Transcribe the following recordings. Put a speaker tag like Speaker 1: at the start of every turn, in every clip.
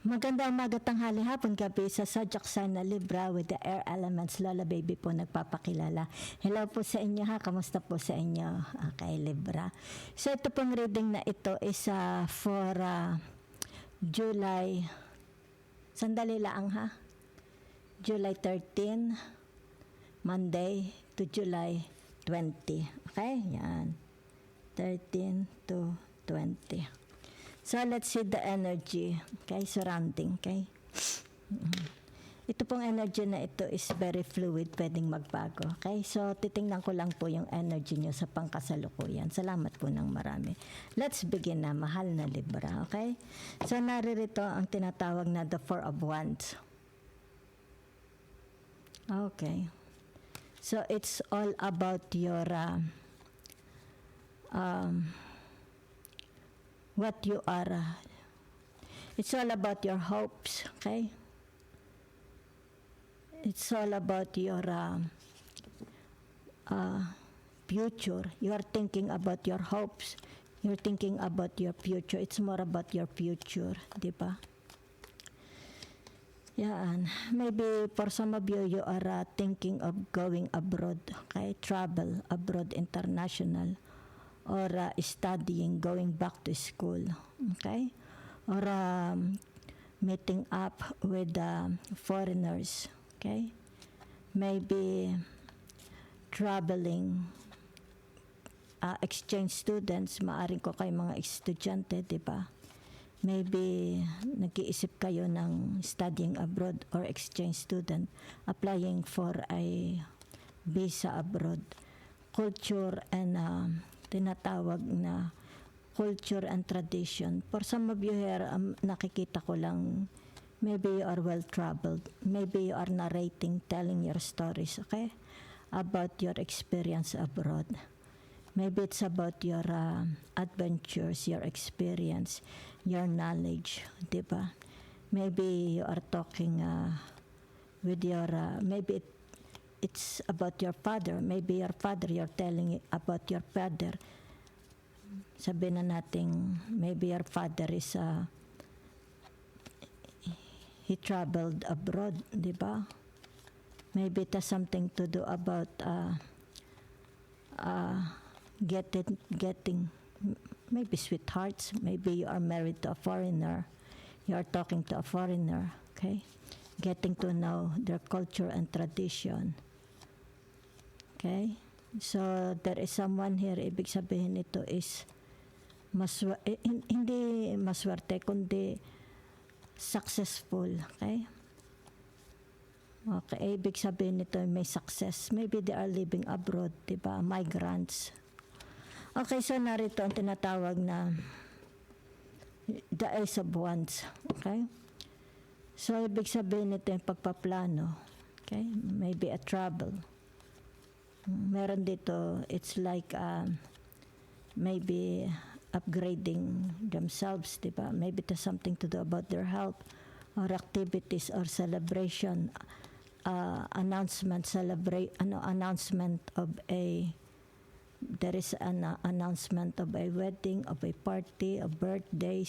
Speaker 1: Magandang umaga, tanghali, hapon, gabi sa Zodiac sign na Libra with the air elements. Lola Baby po nagpapakilala. Hello po sa inyo ha, kamusta po sa inyo kay Libra. So ito pong reading na ito is for July, sandali lang ha, July 13, Monday to July 20. Okay, yan. 13 to 20. So, let's see the energy, okay, surrounding, okay? Ito pong energy na ito is very fluid, pwedeng magbago, okay? So, titingnan ko lang po yung energy nyo sa pangkasalukuyan. Salamat po ng marami. Let's begin na, mahal na Libra, okay? So, naririto ang tinatawag na the Four of Wands. Okay. So, it's all about your what you are. It's all about your hopes, okay? It's all about your future. You are thinking about your hopes. You're thinking about your future. It's more about your future, di ba? Yan. Maybe for some of you, you are thinking of going abroad, okay? Travel abroad, international. Or studying, going back to school, okay? Or meeting up with foreigners, okay? Maybe traveling, exchange students, maaring ko kayo mga estudyante, di ba? Maybe nag-iisip kayo ng studying abroad or exchange student, applying for a visa abroad. Culture and tinatawag na culture and tradition. For some of you here, nakikita ko lang, maybe you are well-traveled. Maybe you are narrating, telling your stories, okay? About your experience abroad. Maybe it's about your adventures, your experience, your knowledge, di ba? Maybe you are talking with your, maybe it's about your father. Maybe your father, you're telling about your father. Sabihin na natin, maybe your father is, he traveled abroad, di ba? Maybe it has something to do about getting, maybe sweethearts. Maybe you are married to a foreigner. You are talking to a foreigner, okay? Getting to know their culture and tradition. Okay? So, there is someone here, ibig sabihin nito is, hindi maswerte, kundi successful. Okay? Okay, ibig sabihin nito may success. Maybe they are living abroad, diba? Migrants. Okay, so narito ang tinatawag na the Ace of Wands. Okay? So, ibig sabihin nito yung pagpaplano. Okay? Maybe a travel. Meron dito, it's like maybe upgrading themselves, diba? Maybe it has something to do about their health or activities or celebration, announcement of a, there is an announcement of a wedding, of a party, a birthday,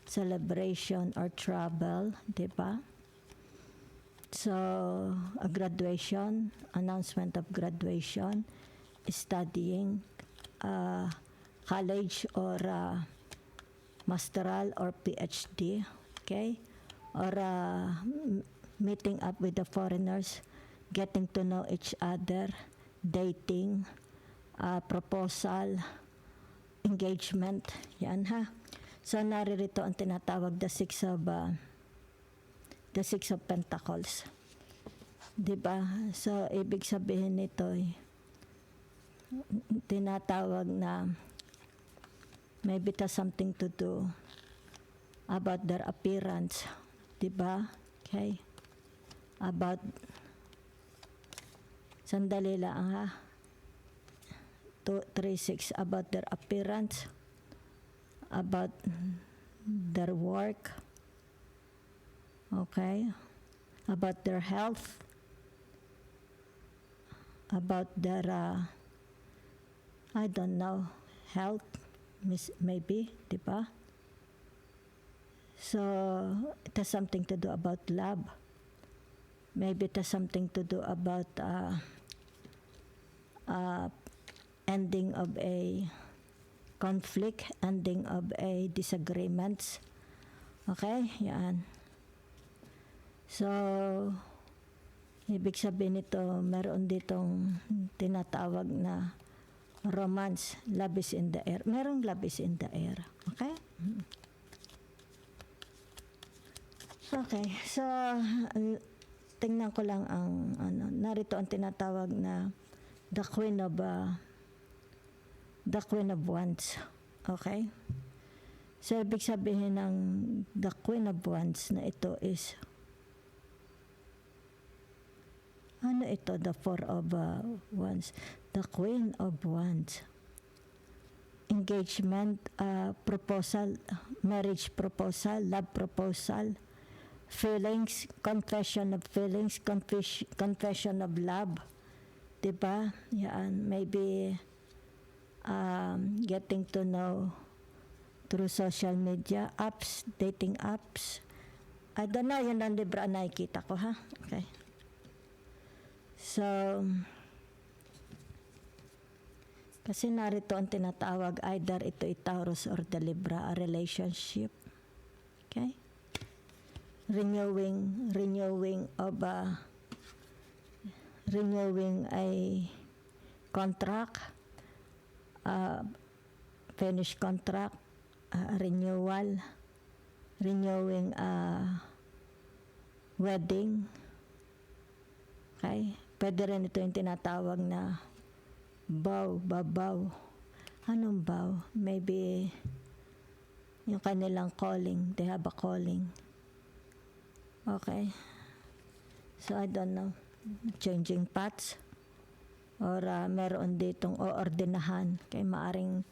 Speaker 1: celebration or travel, diba? So, a graduation, announcement of graduation, studying, college or masteral or PhD, okay? Or meeting up with the foreigners, getting to know each other, dating, proposal, engagement, yan ha. So, naririto ang tinatawag the Six of Pentacles. Diba? So, ibig sabihin nito, tinatawag na maybe it has something to do about their appearance. Diba? Okay? About, sandali lang ha. 2, 3, 6, about their appearance, about their work, okay, about their health, about their, I don't know, health, maybe, di ba? So it has something to do about love. Maybe it has something to do about ending of a conflict, ending of a disagreements. Okay, yan. So, ibig sabihin nito, meron ditong tinatawag na romance, love is in the air. Merong love is in the air. Okay? Okay, so tingnan ko lang ang narito ang tinatawag na the Queen of Wands. Okay? So ibig sabihin ng the Queen of Wands na ito is ano ito, the Four of Wands, the Queen of Wands. Engagement, proposal, marriage proposal, love proposal, feelings, confession of feelings, confession of love. Diba? Yan, maybe getting to know through social media, apps, dating apps. I don't know, yun ang libra na nakikita ko, ha? Okay. So, kasi narito ang tinatawag, either ito ay Taurus or the Libra, a relationship. Okay? Renewing a contract, finish contract, renewing a wedding. Okay? Pwede rin ito yung tinatawag na babaw. Anong vow? Maybe yung kanilang calling. They have a calling. Okay? So, I don't know. Changing paths. Or meron ditong oordinahan. Okay? Maaring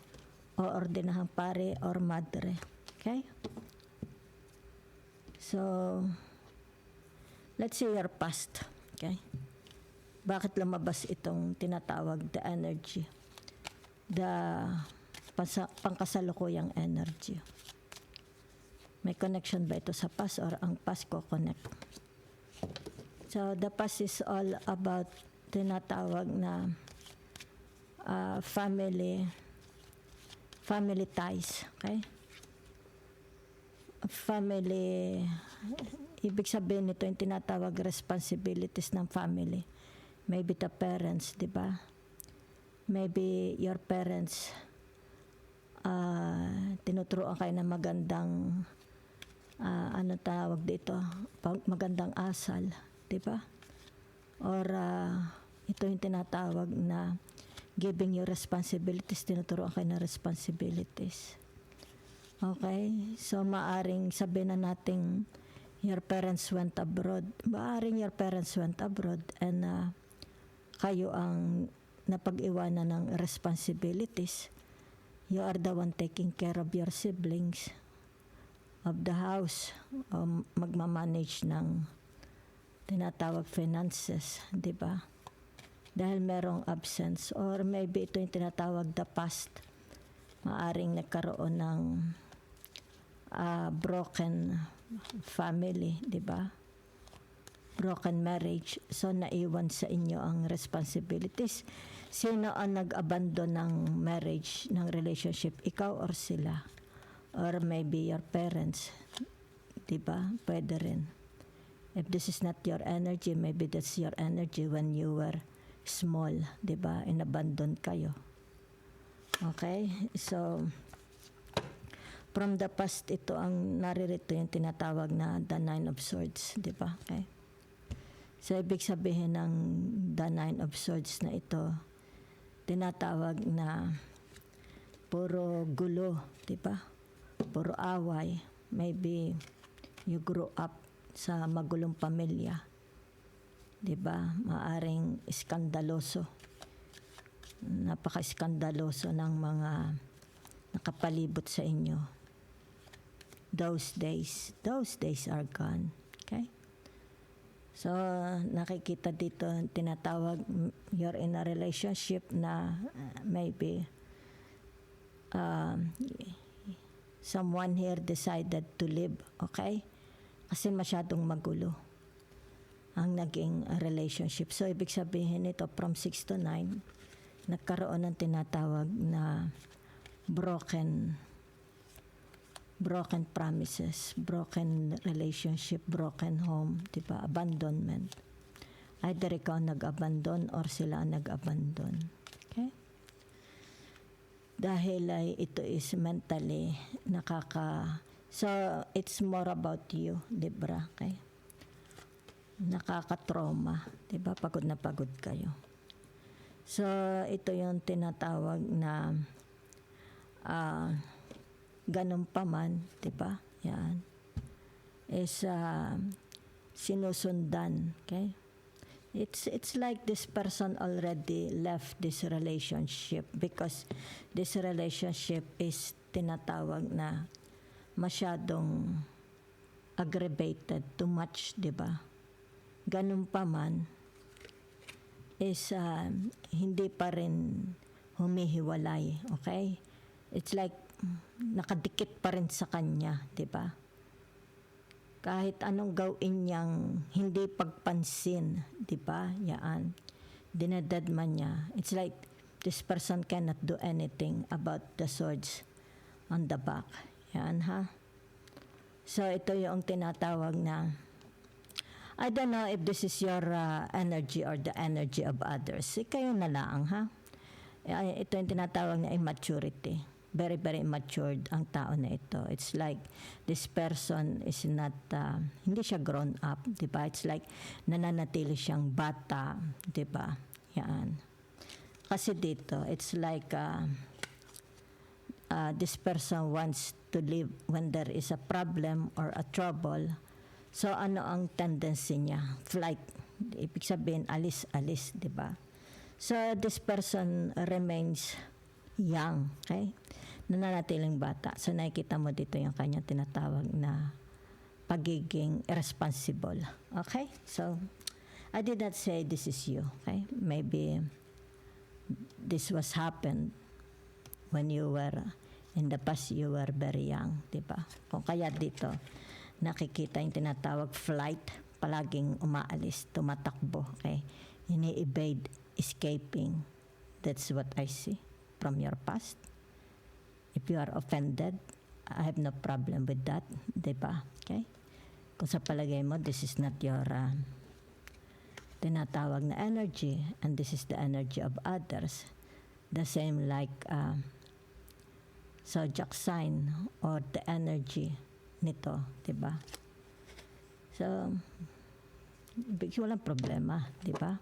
Speaker 1: oordinahan pare or madre. Okay? So, let's see your past. Okay? Bakit lumabas itong tinatawag the energy? The pangkasalukuyang energy. May connection ba ito sa past or ang past ko connect? So, the past is all about tinatawag na family ties. Okay? Family, ibig sabihin nito yung tinatawag responsibilities ng family. Maybe the parents, di ba? Maybe your parents tinuturuan kayo ng magandang ano tawag dito, magandang asal, di ba? Or ito yung tinatawag na giving you responsibilities, tinuturuan kayo ng responsibilities. Okay? So maaring sabihin na nating your parents went abroad. Maaring your parents went abroad and kayo ang napag-iwanan ng responsibilities. You are the one taking care of your siblings, of the house, magmamanage ng tinatawag finances, di ba? Dahil merong absence. Or maybe ito yung tinatawag the past. Maaring nagkaroon ng broken family, di ba? Broken marriage. So, naiwan sa inyo ang responsibilities. Sino ang nag-abandon ng marriage, ng relationship? Ikaw or sila? Or maybe your parents. Diba? Pwede rin. If this is not your energy, maybe that's your energy when you were small. Diba? Inabandon kayo. Okay? So, from the past, ito ang naririto yung tinatawag na the Nine of Swords. Diba? Okay? So, ibig sabihin ng the Nine of Swords na ito, tinatawag na puro gulo, di ba? Puro away. Maybe you grew up sa magulong pamilya. Di ba? Maaring iskandaloso. Napaka-iskandaloso ng mga nakapalibot sa inyo. Those days are gone. Okay? So, nakikita dito, tinatawag, you're in a relationship na maybe someone here decided to leave, okay? Kasi masyadong magulo ang naging relationship. So, ibig sabihin nito, from 6 to 9, nagkaroon ng tinatawag na broken promises, broken relationship, broken home, diba? Abandonment. Either ikaw nag-abandon or sila nag-abandon. Okay? Dahil ay ito is mentally so it's more about you, diba? Okay? Nakaka-trauma, diba? Pagod na pagod kayo. So ito yung tinatawag na ganun pa man, diba? Yan. Is sinusundan, okay? It's like this person already left this relationship because this relationship is tinatawag na masyadong aggravated, too much, diba? Ganun pa man, is hindi pa rin humihiwalay, okay? It's like nakadikit pa rin sa kanya, diba? Kahit anong gawin niyang hindi pagpansin, diba? Yan. Dinadadman niya. It's like this person cannot do anything about the swords on the back. Yan, ha? So, ito yung tinatawag na, I don't know if this is your energy or the energy of others. Kayo na lang, ha? Ito yung tinatawag na immaturity. Very, very immature ang tao na ito. It's like this person is not, hindi siya grown up, diba? It's like nananatili siyang bata, diba? Yan. Kasi dito, it's like this person wants to live when there is a problem or a trouble. So, ano ang tendency niya? Flight. Ibig sabihin, alis-alis, diba? So, this person remains young, okay? Nananatiling bata. So, nakikita mo dito yung kanyang tinatawag na pagiging irresponsible. Okay? So, I did not say this is you, okay? Maybe this was happened when you were, in the past, you were very young, diba? Kung kaya dito, nakikita yung tinatawag flight, palaging umaalis, tumatakbo, okay? Ini-evade, escaping. That's what I see from your past. If you are offended, I have no problem with that, diba? Okay? Kung sa palagay mo, this is not your tinatawag na energy, and this is the energy of others. The same like zodiac sign or the energy nito, diba? So, walang problema, diba?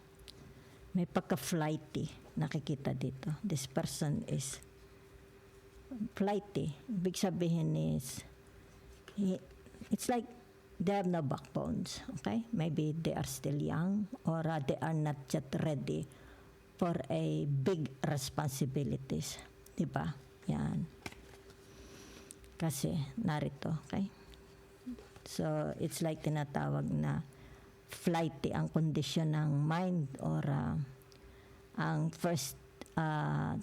Speaker 1: May pagka-flighty nakikita dito. This person is flighty. Big sabihin is, it's like they have no backbones, okay? Maybe they are still young or they are not yet ready for a big responsibilities. Diba? Yan. Kasi, narito, okay? So, it's like tinatawag na flighty ang kondisyon ng mind or ang first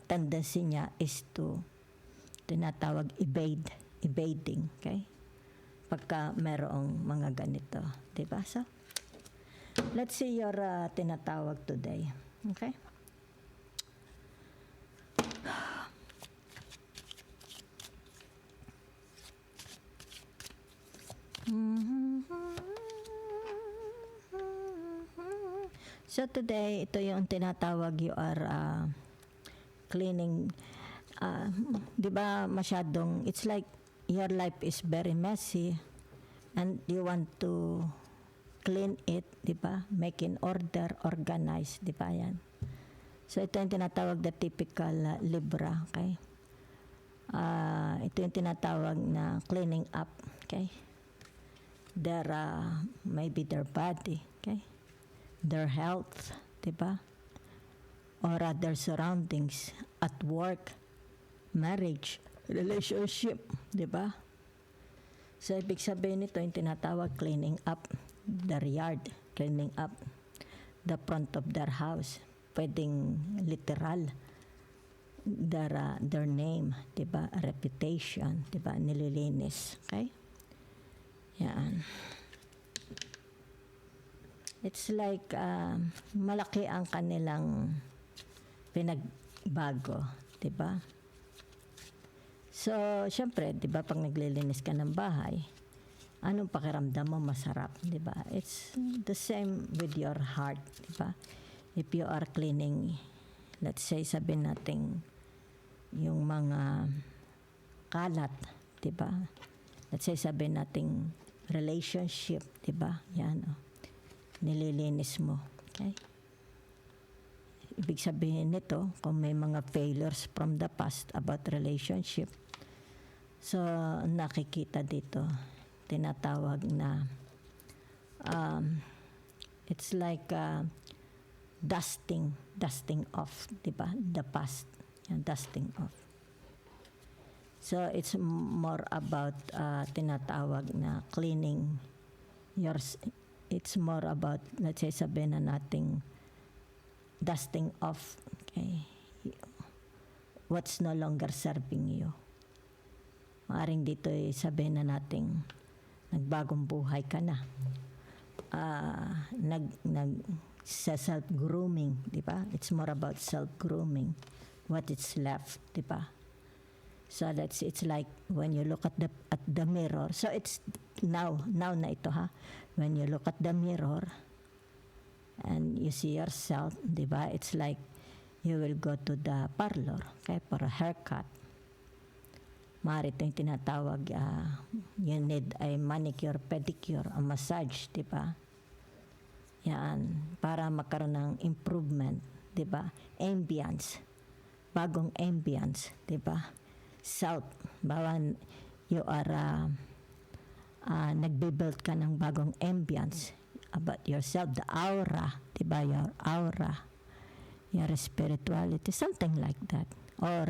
Speaker 1: tendency niya is to tinatawag evading, okay? Pagka merong mga ganito, diba? So, let's see your tinatawag today, okay? So today, ito yung tinatawag you are cleaning. Di ba masyadong, it's like your life is very messy and you want to clean it, di ba? Make in order, organize, di ba yan? So ito yung tinatawag the typical Libra, okay? Ito yung tinatawag na cleaning up, okay? Their, maybe their body, okay? Their health, diba? Or their surroundings at work, marriage, relationship, diba? So, ibig sabihin nito yung tinatawag cleaning up their yard, cleaning up the front of their house. Pwedeng literal their name, 'di ba? Reputation, 'di ba? Nililinis, okay? Yan. It's like malaki ang kanilang pinagbago, 'di ba? So, syempre, 'di ba, pag naglilinis ka ng bahay, anong pakiramdam mo? Masarap, 'di ba? It's the same with your heart, 'di ba? If you are cleaning, let's say, sabihin natin yung mga kalat, 'di ba? Let's say sabihin natin relationship, 'di ba? Yan, oh. Nililinis mo, okay? Ibig sabihin nito, kung may mga failures from the past about relationship, so nakikita dito, tinatawag na it's like dusting off, 'di ba? The past, yan, dusting off. So it's more about tinatawag na cleaning it's more about, let's say, sabihin na nating dusting off, okay, what's no longer serving you. Maaring dito sabihin na nating nagbagong buhay ka na, sa self-grooming, di ba? It's more about self-grooming, what is left, di ba? So it's like when you look at the mirror. So it's now na ito, ha. When you look at the mirror and you see yourself, di ba? It's like you will go to the parlor, okay, for a haircut. Maaari ito yung tinatawag, you need a manicure, pedicure, a massage, di ba? Yan, para magkaroon ng improvement, di ba? Ambience, bagong ambience, di ba? Self, bawan you are nagbe-build ka ng bagong ambience about yourself, the aura, di ba? Your aura, your spirituality, something like that. Or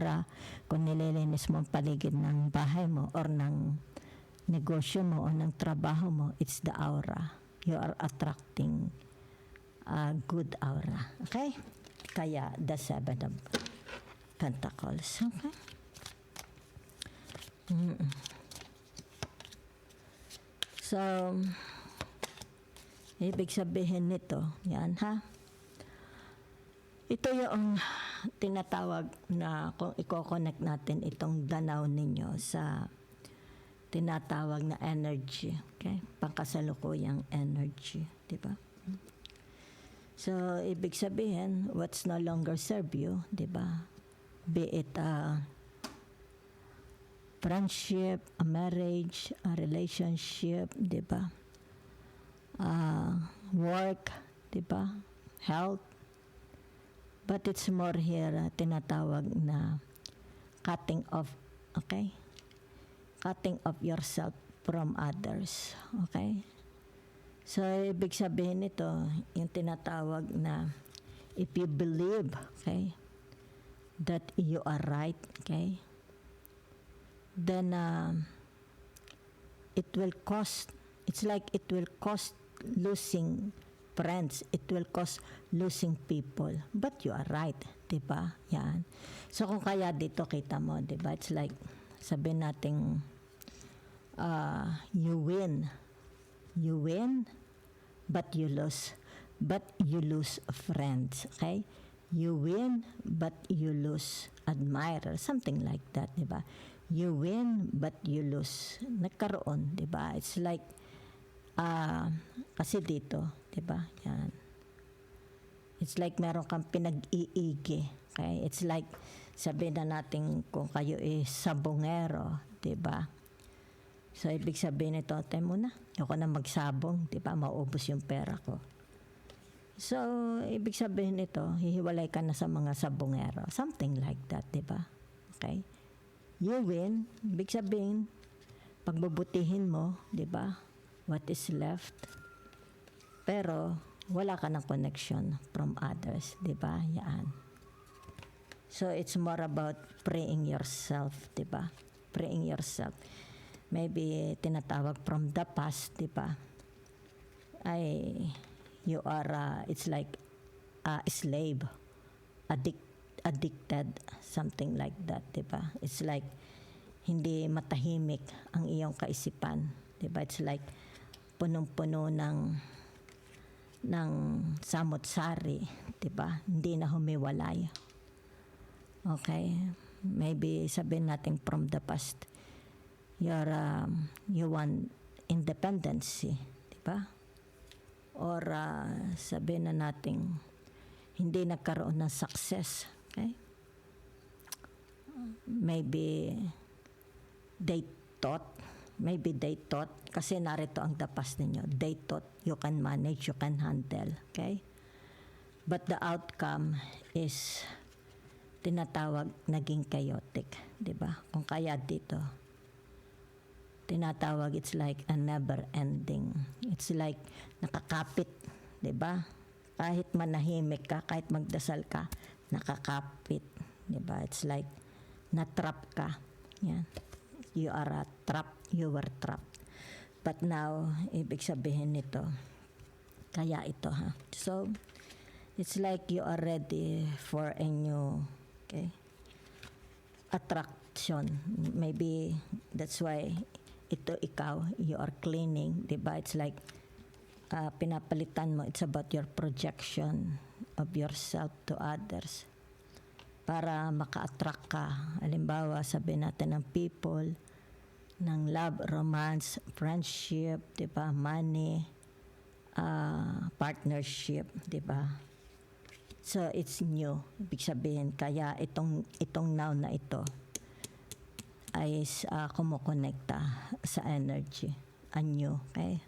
Speaker 1: kung nililinis mo ang paligid ng bahay mo or ng negosyo mo o ng trabaho mo, it's the aura. You are attracting a good aura. Okay? Kaya the Seven of Pentacles. Okay? So, ibig sabihin nito, yan, ha? Ito yung tinatawag na kung i-connect natin itong danaw ninyo sa tinatawag na energy, okay? Pangkasalukuyang energy, di ba? So, ibig sabihin, what's no longer serve you, di ba? Be it friendship, a marriage, a relationship, di ba? Work, di ba? Health. But it's more here, tinatawag na cutting off, okay? Cutting off yourself from others, okay? So, ibig sabihin nito, yung tinatawag na if you believe, okay, that you are right, okay, then it will cost, it's like it will cost losing friends, it will cost losing people, but you are right, di ba? Yan. So kung kaya dito kita mo, di ba? It's like sabihin nating you win, but you lose friends, okay? You win, but you lose admirers, something like that, di ba? You win, but you lose. Nagkaroon, di ba? It's like kasi dito, di ba? Yan. It's like meron kang pinag-iigi. Okay? It's like sabihin na natin kung kayo is sabongero, di ba? So ibig sabihin nito, tayo muna, ako na magsabong, di ba? Maubos yung pera ko. So ibig sabihin nito, hihiwalay ka na sa mga sabongero. Something like that, di ba? Okay? You win, ibig sabihin, pagbubutihin mo, di ba? What is left? Pero wala ka ng connection from others, di ba? Yan. So it's more about praying yourself, di ba? Praying yourself. Maybe tinatawag from the past, di ba? You are it's like a slave, addicted, something like that, di ba? It's like hindi matahimik ang iyong kaisipan, di ba? It's like punong-puno ng samot-sari, di ba? Hindi na humiwalay. Okay? Maybe sabihin natin from the past, you want independency, di ba? Or sabihin na natin, hindi nagkaroon ng success, okay? Maybe they thought, kasi narito ang the past ninyo, they thought you can manage, you can handle, okay? But the outcome is tinatawag naging chaotic, di ba? Kung kaya dito, tinatawag it's like a never ending. It's like nakakapit, di ba? Kahit manahimik ka, kahit magdasal ka, nakakapit, di ba? It's like na-trap ka. Yan. You are trapped, you were trapped. But now, ibig sabihin nito, kaya ito ha. So, it's like you are ready for a new, okay, attraction. Maybe that's why ito ikaw, you are cleaning, diba? It's like pinapalitan mo, it's about your projection of yourself to others para maka-attract ka. Halimbawa, sabihin natin ng people, ng love, romance, friendship, diba? Money, partnership, diba? So, it's new. Ibig sabihin, kaya itong now na ito ay kumukonekta sa energy. New, okay?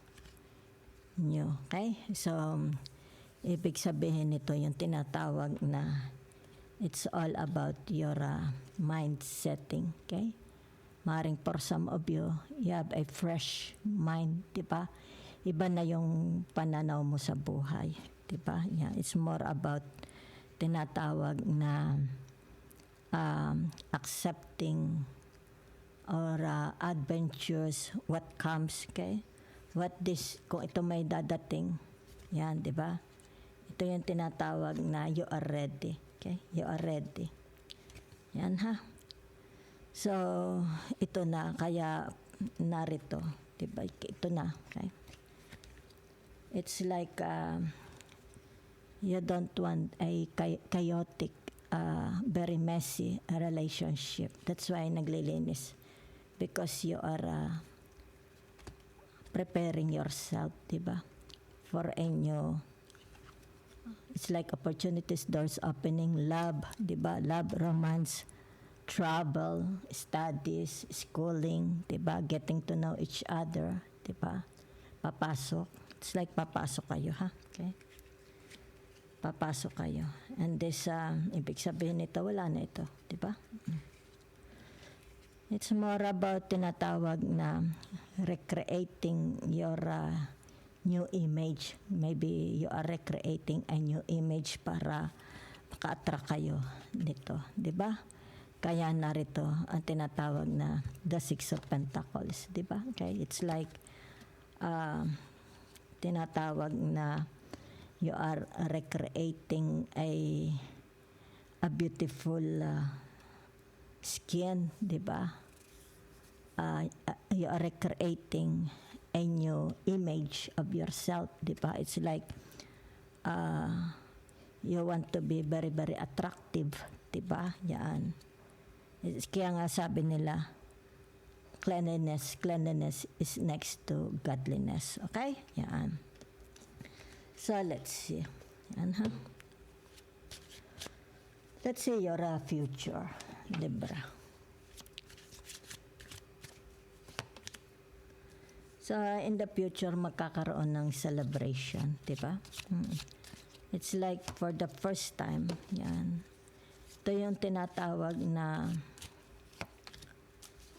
Speaker 1: New, okay? So, ibig sabihin nito yung tinatawag na it's all about your mind setting, okay? Maring for some of you, you have a fresh mind, di ba? Iba na yung pananaw mo sa buhay, di ba? Yeah, it's more about tinatawag na accepting or adventures, what comes, okay? Kung ito may dadating, yan, di ba? Ito yung tinatawag na you are ready, okay? You are ready. Yan ha. So, ito na, kaya narito, di ba? Ito na, okay? It's like you don't want a chaotic, very messy relationship. That's why naglilinis. Because you are preparing yourself, diba? For a new, it's like opportunities, doors opening, love, diba? Love, romance, travel, studies, schooling, diba? Getting to know each other, diba? Papasok. It's like papasok kayo, ha? Okay? Papasok kayo. And this, ibig sabihin nito, wala na ito. Diba? It's more about tinatawag na recreating your new image. Maybe you are recreating a new image para maka-attract kayo nito. Diba? Kaya narito ang tinatawag na the Six of Pentacles. Diba? Okay? It's like tinatawag na you are recreating a beautiful skin, di ba? You are recreating a new image of yourself, di ba? It's like you want to be very, very attractive, di ba? Yan. Kaya nga sabi nila, cleanliness is next to godliness. Okay? Yan. So, let's see. Yan, ha? Let's see your future, Libra. So, in the future, magkakaroon ng celebration, di ba? It's like for the first time, yan. Ito yung tinatawag na,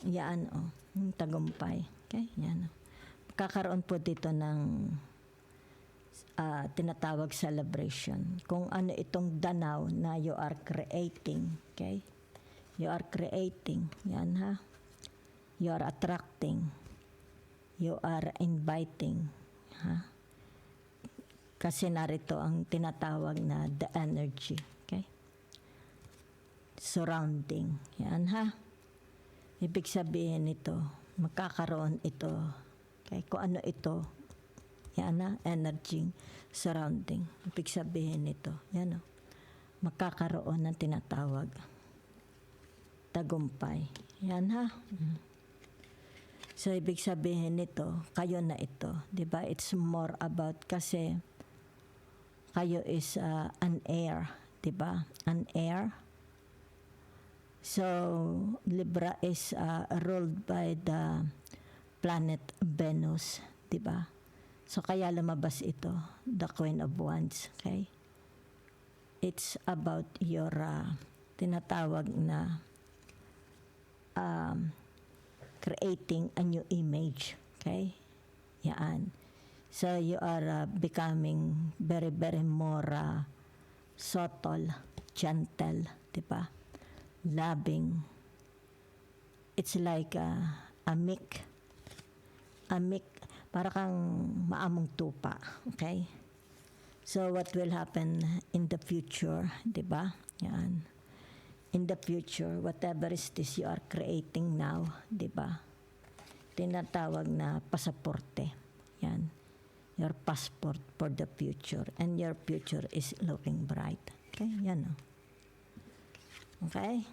Speaker 1: yan, tagumpay. Okay? Yan. Magkakaroon po dito ng tinatawag celebration. Kung ano itong danaw na you are creating, okay? You are creating, yan ha? You are attracting. You are inviting, ha? Kasi narito ang tinatawag na the energy, okay? surrounding. Yan ha. Ibig sabihin nito, magkakaroon ito. Okay? Kung ano ito, yan ha, energy surrounding. Ibig sabihin nito, yan o. Magkakaroon ng tinatawag tagumpay. Yan ha. So, ibig sabihin nito, kayo na ito. Diba? It's more about kasi kayo is an heir. Diba? An heir. So, Libra is ruled by the planet Venus. Diba? So, kaya lumabas ito, the Queen of Wands. Okay? It's about your tinatawag na creating a new image. Okay? Yan. So, you are becoming very, very more subtle, gentle, diba? Loving. It's like a mic. Para kang maamong tupa. Okay? So, what will happen in the future, diba? Yan. In the future, whatever is this you are creating now, diba? Tinatawag na pasaporte. Yan. Your passport for the future. And your future is looking bright. Okay? Yan o. Okay?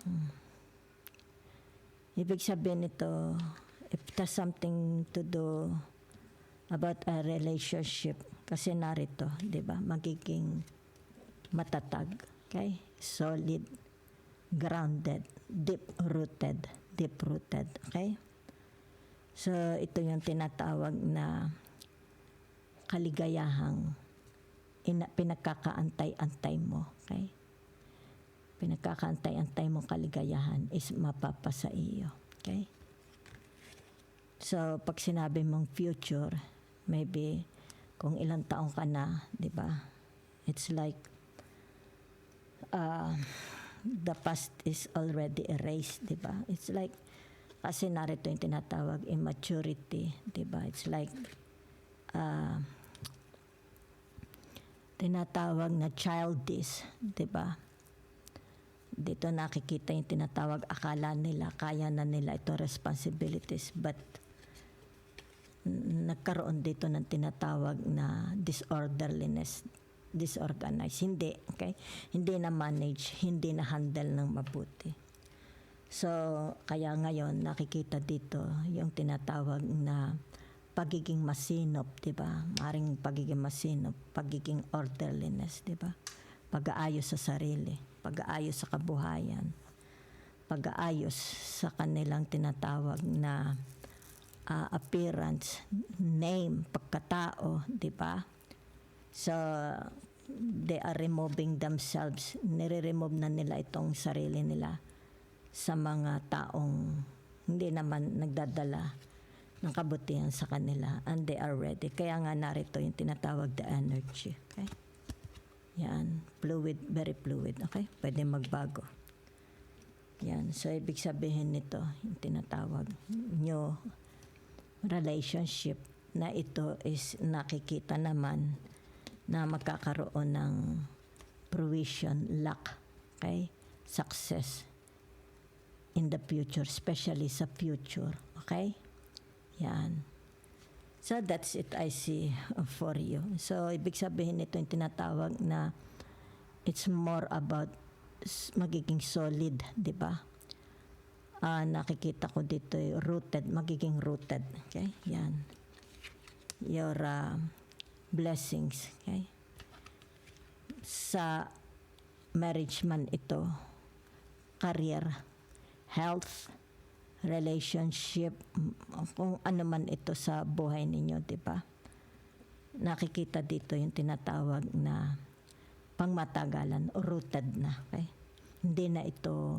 Speaker 1: Ibig sabihin nito, if it has something to do about a relationship, kasi narito, diba? Magiging matatag. Okay? Solid. Grounded, deep-rooted. Okay? So, ito yung tinatawag na kaligayahang pinagkakaantay-antay mo. Okay? Pinagkakaantay-antay mo kaligayahan is mapapasa iyo. Okay? So, pag sinabi mong future, maybe kung ilang taong ka na, di ba? It's like the past is already erased, di ba? It's like, kasi narito yung tinatawag immaturity, di ba? It's like, tinatawag na childish, di ba? Dito nakikita yung tinatawag, akala nila, kaya na nila ito responsibilities, but nagkaroon dito ng tinatawag na disorderliness, disorganized. Hindi, okay? Hindi na manage, hindi na handle ng mabuti. So, kaya ngayon nakikita dito yung tinatawag na pagiging masinop, 'di ba? Maring pagiging masinop, pagiging orderliness, 'di ba? Pag-aayos sa sarili, pag-aayos sa kabuhayan, pag-aayos sa kanilang tinatawag na appearance, name, pagkatao, 'di ba? So, they are removing themselves. Nire-remove na nila itong sarili nila sa mga taong hindi naman nagdadala ng kabutihan sa kanila. And they are ready. Kaya nga narito yung tinatawag the energy. Okay? Yan. Fluid, very fluid. Okay? Pwede magbago. Yan. So, ibig sabihin nito, yung tinatawag new relationship na ito is nakikita naman na magkakaroon ng fruition, luck, okay? Success in the future, especially sa future, okay? Yan. So, that's it I see for you. So, ibig sabihin nito yung tinatawag na it's more about magiging solid, di ba? Nakikita ko dito rooted, magiging rooted, okay? Yan. Your blessings, okay? Sa marriage man ito, career, health, relationship, kung ano man ito sa buhay ninyo, di ba? Nakikita dito yung tinatawag na pangmatagalan, rooted na, okay? Hindi na ito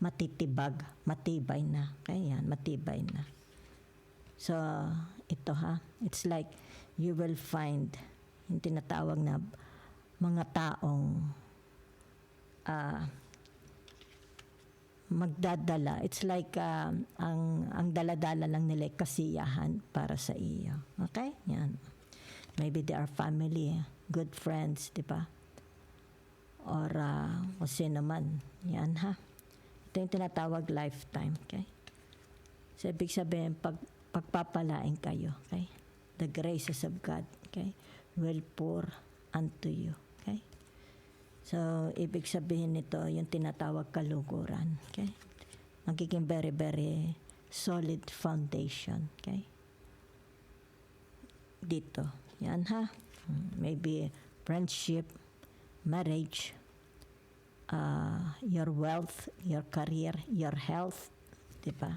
Speaker 1: matitibag, matibay na, okay? Yan, matibay na. So, ito ha, it's like you will find yung tinatawag na mga taong magdadala. It's like ang daladala lang nila kasiyahan para sa iyo. Okay? Yan. Maybe they are family, good friends, di ba? or kung sino man. Yan ha. Ito yung tinatawag lifetime. Okay? So, ibig sabihin, pagpapalain kayo. Okay? The graces of God, okay, will pour unto you. Okay? So, ibig sabihin nito, yung tinatawag kaluguran. Okay? Magiging very, very solid foundation. Okay? Dito. Yan ha. Maybe friendship, marriage, your wealth, your career, your health, diba?